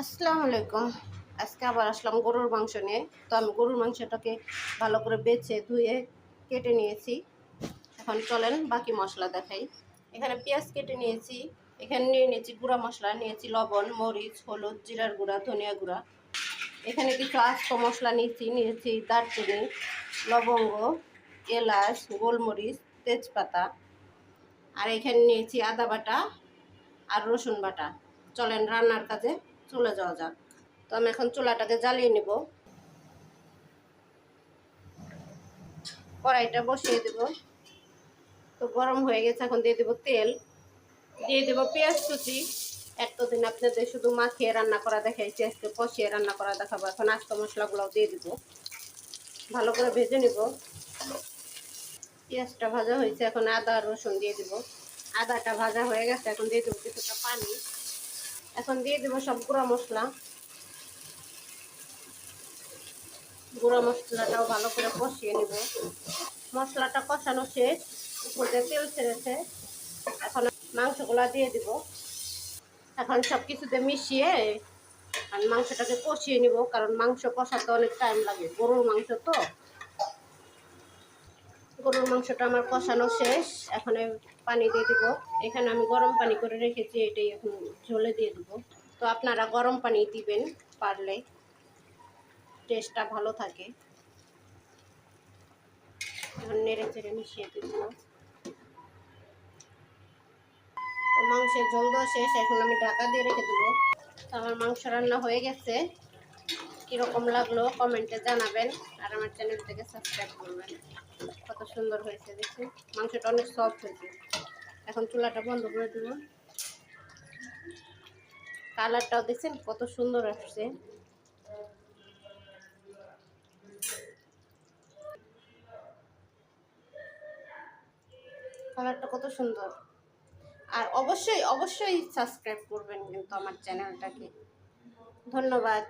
আসসালামু আলাইকুম। আজকে আবার আসলাম গরুর মাংস নিয়ে। তো আমি গরুর মাংসটাকে ভালো করে বেছে ধুয়ে কেটে নিয়েছি। এখন চলেন বাকি মশলা দেখাই। এখানে পেঁয়াজ কেটে নিয়েছি। এখানে নিয়ে নিয়েছি গুঁড়া মশলা, নিয়েছি লবণ, মরিচ, হলুদ, জিরার গুঁড়া, ধনিয়া গুঁড়া। এখানে কিছু আস্ত মশলা নিয়েছি দারচিনি, লবঙ্গ, এলাচ, গোলমরিচ, তেজপাতা। আর এখানে নিয়েছি আদা বাটা আর রসুন বাটা। চলেন রান্নার কাজে চলে যাওয়া যাক। তো আমি এখন চুলাটাকে জ্বালিয়ে নিব। কড়াইটা বসিয়ে দেব। তো গরম হয়ে গেছে, এখন দিয়ে দেব তেল, দিয়ে দেব পেঁয়াজ কুচি। এতদিন আপনাদের শুধু মাখিয়ে রান্না করা দেখাইছি, আজকে কষিয়ে রান্না করা দেখাবো। এখন আস্ত মশলাগুলোও দিয়ে দেব, ভালো করে ভেজে নিব। পেঁয়াজটা ভাজা হয়েছে, এখন আদা রসুন দিয়ে দেব। আদাটা ভাজা হয়ে গেছে, এখন দিয়ে দেবো কিছুটা পানি। এখন দিয়ে দেবো সব গুঁড়া মশলা। গুঁড়া মশলাটাও ভালো করে কষিয়ে নেব। মশলাটা কষানো শেষ, উপর দিয়ে তেল ছেড়েছে। এখন মাংসগুলো দিয়ে দিব। এখন সব কিছুতে মিশিয়ে আমি মাংসটাকে কষিয়ে নিব, কারণ মাংস কষাতে অনেক টাইম লাগে, গরুর মাংস তো। গরুর মাংসটা আমার কষানো শেষ, এখন পানি দিয়ে দিব। এখানে আমি গরম পানি করে রেখেছি, এটাই এখন ঝোলে দিয়ে দিব। তো আপনারা গরম পানি দিবেন পারলে, টেস্টটা ভালো থাকে। এখন নেড়ে চেড়ে মিশিয়ে দিব। মাংসের ঝোল দেওয়া শেষ, এখন আমি ঢাকা দিয়ে রেখে দেবো। তো আমার মাংস রান্না হয়ে গেছে। কীরকম লাগলো কমেন্টে জানাবেন, আর আমার চ্যানেলটাকে সাবস্ক্রাইব করবেন। কত সুন্দর হয়েছে দেখুন, মাংসটা অনেক সফট হয়েছে। এখন চুলাটা বন্ধ করে দেবো। কালারটাও দেখছেন কত সুন্দর আসছে। কালারটা কত সুন্দর। আর অবশ্যই অবশ্যই সাবস্ক্রাইব করবেন কিন্তু আমার চ্যানেলটাকে। ধন্যবাদ।